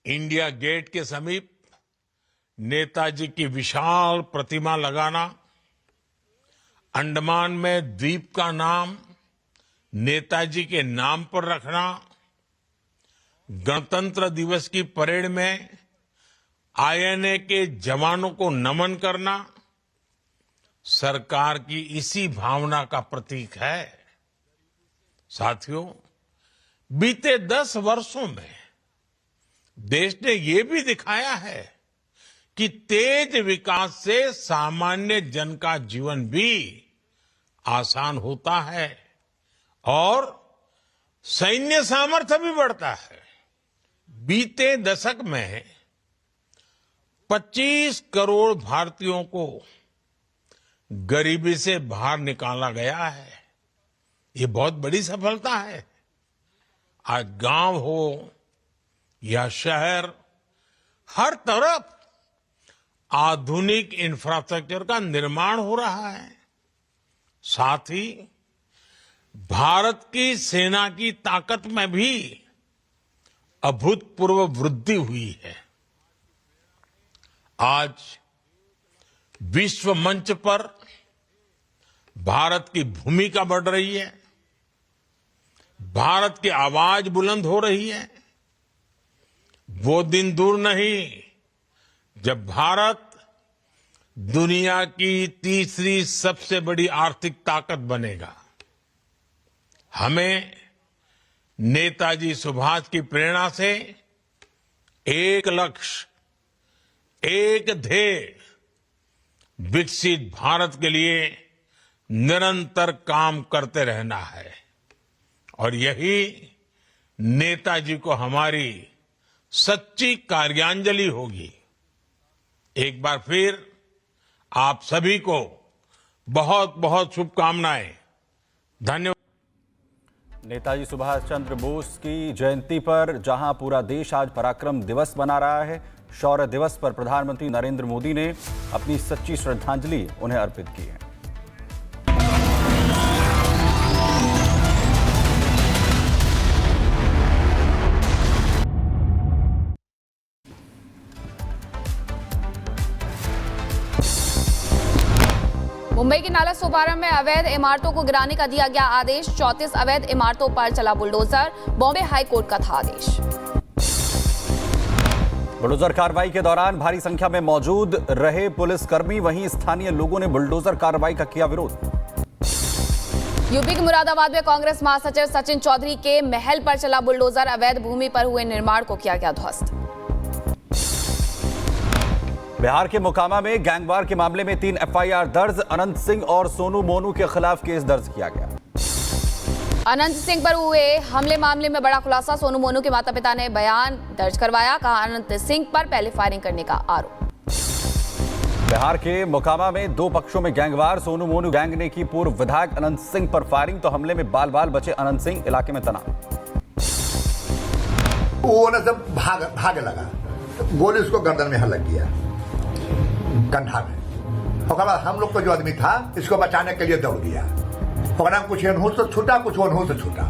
India gate के समीप नेताजी की विशाल प्रतिमा लगाना, अंडमान में द्वीप का नाम नेताजी के नाम पर रखना, गणतंत्र दिवस की परेड में आईएनए के जवानों को नमन करना सरकार की इसी भावना का प्रतीक है। साथियों, बीते 10 वर्षों में देश ने ये भी दिखाया है कि तेज विकास से सामान्य जन का जीवन भी आसान होता है और सैन्य सामर्थ्य भी बढ़ता है। बीते दशक में 25 करोड़ भारतीयों को गरीबी से बाहर निकाला गया है। ये बहुत बड़ी सफलता है। आज गांव हो या शहर, हर तरफ आधुनिक इंफ्रास्ट्रक्चर का निर्माण हो रहा है। साथ ही भारत की सेना की ताकत में भी अभूतपूर्व वृद्धि हुई है। आज विश्व मंच पर भारत की भूमिका बढ़ रही है, भारत की आवाज बुलंद हो रही है। वो दिन दूर नहीं जब भारत दुनिया की तीसरी सबसे बड़ी आर्थिक ताकत बनेगा। हमें नेताजी सुभाष की प्रेरणा से एक लक्ष्य, एक ध्येय, विकसित भारत के लिए निरंतर काम करते रहना है और यही नेताजी को हमारी सच्ची कार्यांजलि होगी। एक बार फिर आप सभी को बहुत बहुत शुभकामनाएं। धन्यवाद। नेताजी सुभाष चंद्र बोस की जयंती पर जहां पूरा देश आज पराक्रम दिवस मना रहा है, शौर्य दिवस पर प्रधानमंत्री नरेंद्र मोदी ने अपनी सच्ची श्रद्धांजलि उन्हें अर्पित की है। मुंबई के नाला सोपारा में अवैध इमारतों को गिराने का दिया गया आदेश। 34 अवैध इमारतों पर चला बुलडोजर। बॉम्बे हाई कोर्ट का था आदेश। बुलडोजर कार्रवाई के दौरान भारी संख्या में मौजूद रहे पुलिसकर्मी, वहीं स्थानीय लोगों ने बुलडोजर कार्रवाई का किया विरोध। यूपी के मुरादाबाद में कांग्रेस महासचिव सचिन चौधरी के महल पर चला बुलडोजर। अवैध भूमि पर हुए निर्माण को किया गया ध्वस्त। बिहार के मोकामा में गैंगवार के मामले में 3 एफआईआर दर्ज। अनंत सिंह और सोनू मोनू के खिलाफ केस दर्ज किया गया। अनंत सिंह पर हुए हमले मामले में बड़ा खुलासा। सोनू मोनू के माता पिता ने बयान दर्ज करवाया। कहा, अनंत सिंह पर पहले फायरिंग करने का आरोप। बिहार के मोकामा में 2 पक्षों में गैंगवार। सोनू मोनू गैंग ने की पूर्व विधायक अनंत सिंह पर फायरिंग, तो हमले में बाल बाल बचे अनंत सिंह। इलाके में तनाव। वो ना जब भाग लगा तो गोली उसको गर्दन में लग गया, कंधा में। और हम लोग को जो आदमी था इसको बचाने के लिए दौड़ गया। कुछ अनहोश से छूटा, कुछ अनहोश से छूटा,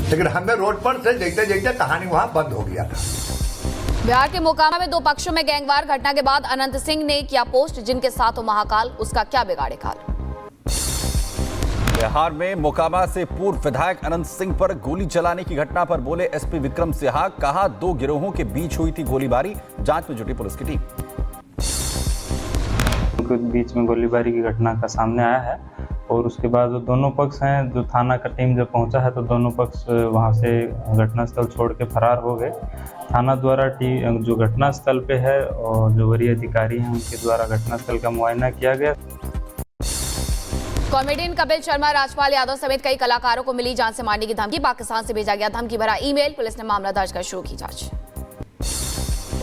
लेकिन हमें रोड पर से जैसे जैसे कहानी वहां बंद हो गया था। बिहार के मोकामा में 2 पक्षों में गैंगवार। घटना के बाद अनंत सिंह ने किया पोस्ट, जिनके साथ हो महाकाल, उसका क्या बिगाड़े काल। बिहार में मोकामा से पूर्व विधायक अनंत सिंह पर गोली चलाने की घटना पर बोले एसपी विक्रम सिन्हा। कहा, 2 गिरोहों के बीच हुई थी गोलीबारी, जांच में जुटी पुलिस की टीम। के बीच में गोलीबारी की घटना का सामने आया है और उसके बाद जो दोनों पक्ष हैं, जो थाना का टीम जब पहुंचा है तो दोनों पक्ष वहां से घटनास्थल छोड़ के फरार हो गए। थाना द्वारा जो घटनास्थल पे है और जो वरीय अधिकारी हैं उनके द्वारा घटनास्थल का मुआयना किया गया। कॉमेडियन कपिल शर्मा, राजपाल यादव समेत कई कलाकारों को मिली जान से मारने की धमकी। पाकिस्तान से भेजा गया धमकी भरा ईमेल। पुलिस ने मामला दर्ज कर शुरू की जांच।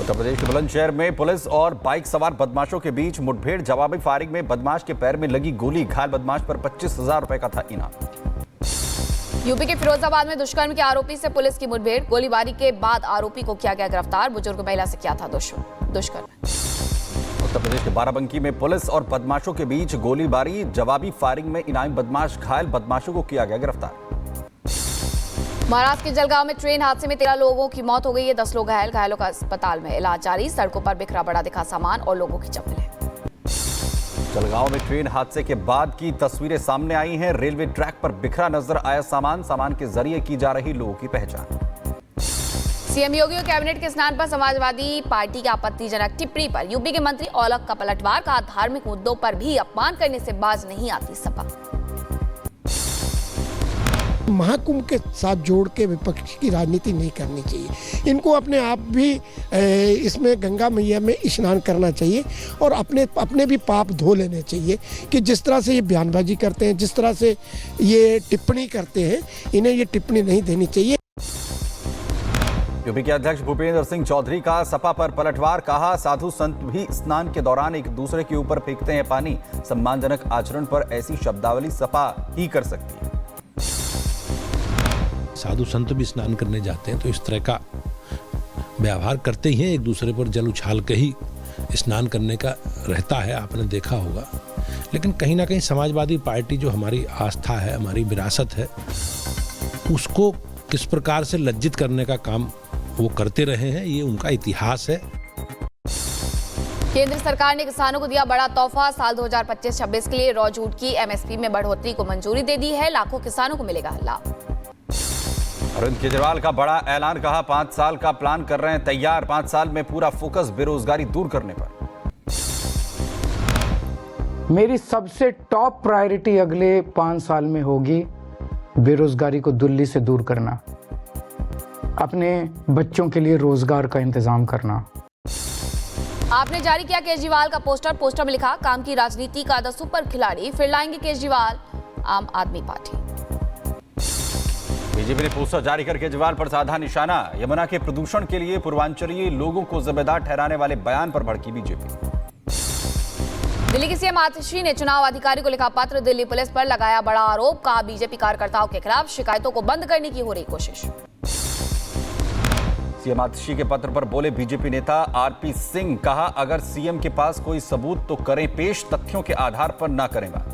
उत्तर प्रदेश के बुलंदशहर में पुलिस और बाइक सवार बदमाशों के बीच मुठभेड़। जवाबी फायरिंग में बदमाश के पैर में लगी गोली। घायल बदमाश पर 25,000 रुपए का था इनाम। यूपी के फिरोजाबाद में दुष्कर्म के आरोपी से पुलिस की मुठभेड़। गोलीबारी के बाद आरोपी को किया गया गिरफ्तार। बुजुर्ग महिला से किया था दुष्कर्म। उत्तर प्रदेश के बाराबंकी में पुलिस और बदमाशों के बीच गोलीबारी। जवाबी फायरिंग में इनामी बदमाश घायल। बदमाशों को किया गया गिरफ्तार। महाराष्ट्र के जलगांव में ट्रेन हादसे में 13 लोगों की मौत हो गई है, 10 लोग घायल, घायलों का अस्पताल में इलाज जारी। सड़कों पर बिखरा पड़ा दिखा सामान और लोगों की चप्पलें। जलगांव में ट्रेन हादसे के बाद की तस्वीरें सामने आई हैं। रेलवे ट्रैक पर बिखरा नजर आया सामान के जरिए की जा रही लोगों की पहचान। सीएम योगी और कैबिनेट के स्नान पर समाजवादी पार्टी की आपत्तिजनक टिप्पणी पर यूपी के मंत्री औलख का पलटवार। कहा, धार्मिक मुद्दों पर भी अपमान करने से बाज नहीं आती सपा। महाकुंभ के साथ जोड़ के विपक्ष की राजनीति नहीं करनी चाहिए। इनको अपने आप भी इसमें गंगा मैया में स्नान करना चाहिए और अपने भी पाप धो लेने चाहिए कि जिस तरह से ये बयानबाजी करते हैं, जिस तरह से ये टिप्पणी करते हैं, इन्हें ये टिप्पणी नहीं देनी चाहिए। यूपी के अध्यक्ष भूपेंद्र सिंह चौधरी का सपा पर पलटवार। कहा, साधु संत भी स्नान के दौरान एक दूसरे के ऊपर फेंकते हैं पानी। सम्मानजनक आचरण पर ऐसी शब्दावली सपा ही कर सकती है। साधु संत भी स्नान करने जाते हैं तो इस तरह का व्यवहार करते ही हैं, एक दूसरे पर जल उछाल के ही स्नान करने का रहता है, आपने देखा होगा। लेकिन कहीं ना कहीं समाजवादी पार्टी जो हमारी आस्था है, हमारी विरासत है, उसको किस प्रकार से लज्जित करने का काम वो करते रहे हैं, ये उनका इतिहास है। केंद्र सरकार ने किसानों को दिया बड़ा तोहफा। साल 2025-26 के लिए रॉ जूट की एमएसपी में बढ़ोतरी को मंजूरी दे दी है। लाखों किसानों को मिलेगा लाभ। अरविंद केजरीवाल का बड़ा ऐलान। कहा, 5 साल का प्लान कर रहे हैं तैयार। 5 साल में पूरा फोकस बेरोजगारी दूर करने पर। मेरी सबसे टॉप प्रायोरिटी अगले 5 साल में होगी बेरोजगारी को दिल्ली से दूर करना, अपने बच्चों के लिए रोजगार का इंतजाम करना। आपने जारी किया केजरीवाल का पोस्टर में लिखा, काम की राजनीति का द सुपर खिलाड़ी, फिर लाएंगे केजरीवाल आम आदमी पार्टी। बीजेपी ने पोस्टर जारी कर केजरीवाल पर साधा निशाना। यमुना के प्रदूषण के लिए पूर्वांचलीय लोगों को जिम्मेदार ठहराने वाले बयान पर भड़की बीजेपी। दिल्ली की सीएम आतिशी ने चुनाव अधिकारी को लिखा पत्र। दिल्ली पुलिस पर लगाया बड़ा आरोप। कहा, बीजेपी कार्यकर्ताओं के खिलाफ शिकायतों को बंद करने की हो रही कोशिश। सीएम आतिशी के पत्र पर बोले बीजेपी नेता आरपी सिंह। कहा, अगर सीएम के पास कोई सबूत तो करें पेश, तथ्यों के आधार पर ना करें बात।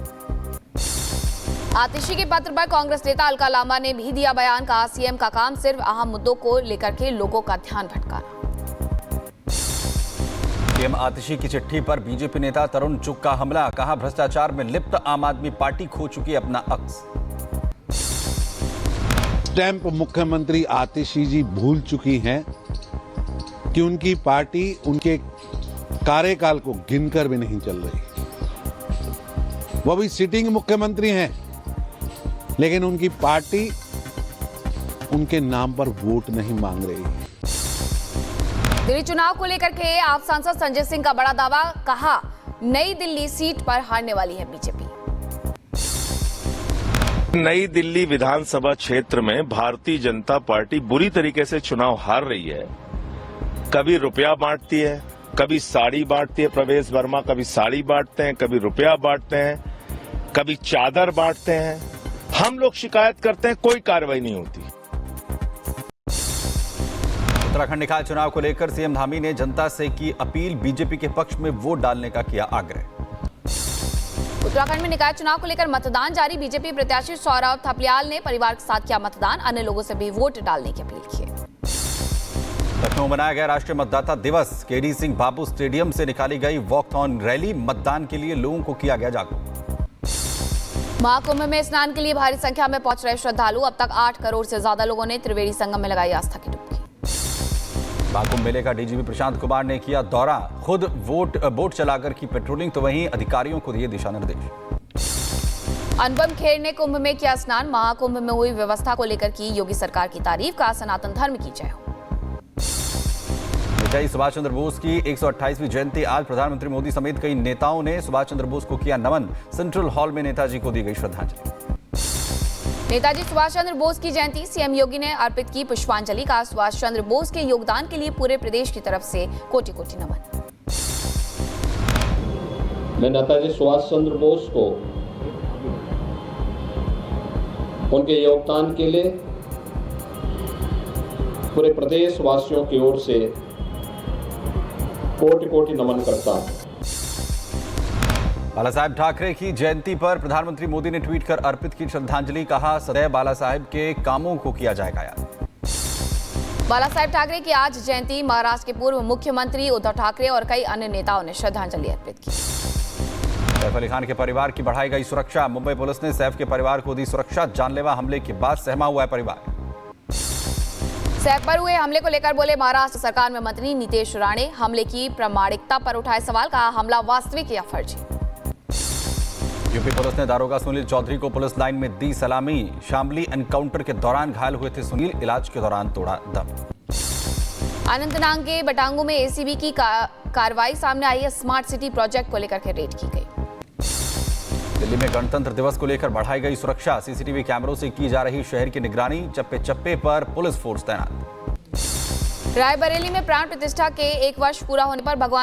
आतिशी के पत्र पर कांग्रेस नेता अलका लांबा ने भी दिया बयान। कहा, सीएम का काम सिर्फ अहम मुद्दों को लेकर के लोगों का ध्यान भटकाना। सीएम आतिशी की चिट्ठी पर बीजेपी नेता तरुण चुग का हमला। कहा, भ्रष्टाचार में लिप्त आम आदमी पार्टी खो चुकी अपना अक्स। स्टैंप मुख्यमंत्री आतिशी जी भूल चुकी हैं कि उनकी पार्टी उनके कार्यकाल को गिनकर भी नहीं चल रही। वो भी सिटिंग मुख्यमंत्री हैं, लेकिन उनकी पार्टी उनके नाम पर वोट नहीं मांग रही है। दिल्ली चुनाव को लेकर के आप सांसद संजय सिंह का बड़ा दावा। कहा, नई दिल्ली सीट पर हारने वाली है बीजेपी। नई दिल्ली विधानसभा क्षेत्र में भारतीय जनता पार्टी बुरी तरीके से चुनाव हार रही है। कभी रुपया बांटती है, कभी साड़ी बांटती है। प्रवेश वर्मा कभी साड़ी बांटते हैं, कभी रुपया बांटते हैं, कभी चादर बांटते हैं। हम लोग शिकायत करते हैं, कोई कार्रवाई नहीं होती। उत्तराखंड निकाय चुनाव को लेकर सीएम धामी ने जनता से की अपील। बीजेपी के पक्ष में वोट डालने का किया आग्रह। उत्तराखंड में निकाय चुनाव को लेकर मतदान जारी। बीजेपी प्रत्याशी सौरभ थपलियाल ने परिवार के साथ किया मतदान। अन्य लोगों से भी वोट डालने की अपील की। लखनऊ मनाया गया राष्ट्रीय मतदाता दिवस। केडी सिंह बाबू स्टेडियम से निकाली गई वॉकथॉन रैली। मतदान के लिए लोगों को किया गया जागरूक। महाकुंभ में स्नान के लिए भारी संख्या में पहुंच रहे श्रद्धालु। अब तक 8 करोड़ से ज्यादा लोगों ने त्रिवेणी संगम में लगाई आस्था की डुबकी। महाकुंभ मेले का डीजीपी प्रशांत कुमार ने किया दौरा। खुद बोट चलाकर की पेट्रोलिंग, तो वहीं अधिकारियों को दिए दिशा निर्देश। अनुपम खेर ने कुंभ में किया स्नान। महाकुंभ में हुई व्यवस्था को लेकर की योगी सरकार की तारीफ। कहा, सनातन धर्म की जय हो। नेताजी सुभाष चंद्र बोस की 128वीं जयंती आज। प्रधानमंत्री मोदी समेत कई नेताओं ने सुभाष चंद्र बोस को किया नमन। सेंट्रल हॉल में नेताजी को दी गई श्रद्धांजलि। नेताजी सुभाष चंद्र बोस की जयंती सीएम योगी ने अर्पित की पुष्पांजलि। का सुभाष चंद्र बोस के योगदान के लिए पूरे प्रदेश की तरफ से कोटि कोटि नमन। मैं नेताजी सुभाष चंद्र बोस को उनके योगदान के लिए पूरे प्रदेश वासियों की ओर से कोटि कोटि नमन करता हूं। बाला साहेब ठाकरे की जयंती पर प्रधानमंत्री मोदी ने ट्वीट कर अर्पित की श्रद्धांजलि। कहा, सदैव बाला साहेब के कामों को किया जाएगा याद। बाला साहेब ठाकरे की आज जयंती। महाराष्ट्र के पूर्व मुख्यमंत्री उद्धव ठाकरे और कई अन्य नेताओं ने श्रद्धांजलि अर्पित की। सैफ अली खान के परिवार की बढ़ाई गई सुरक्षा। मुंबई पुलिस ने सैफ के परिवार को दी सुरक्षा। जानलेवा हमले के बाद सहमा हुआ है परिवार। सैफ पर हुए हमले को लेकर बोले महाराष्ट्र सरकार में मंत्री नीतेश राणे। हमले की प्रामाणिकता पर उठाए सवाल। कहा, हमला वास्तविक या फर्जी। यूपी पुलिस ने दारोगा सुनील चौधरी को पुलिस लाइन में दी सलामी। शामली एनकाउंटर के दौरान घायल हुए थे सुनील। इलाज के दौरान तोड़ा दम। अनंतनाग के बटांगू में एसीबी की कार्रवाई सामने आई है। स्मार्ट सिटी प्रोजेक्ट को लेकर के रेड की गई। दिल्ली में गणतंत्र दिवस को लेकर बढ़ाई गई सुरक्षा। सीसीटीवी कैमरों से की जा रही शहर की निगरानी। चप्पे चप्पे पर पुलिस फोर्स तैनात। रायबरेली में प्राण प्रतिष्ठा के 1 वर्ष पूरा होने पर भगवान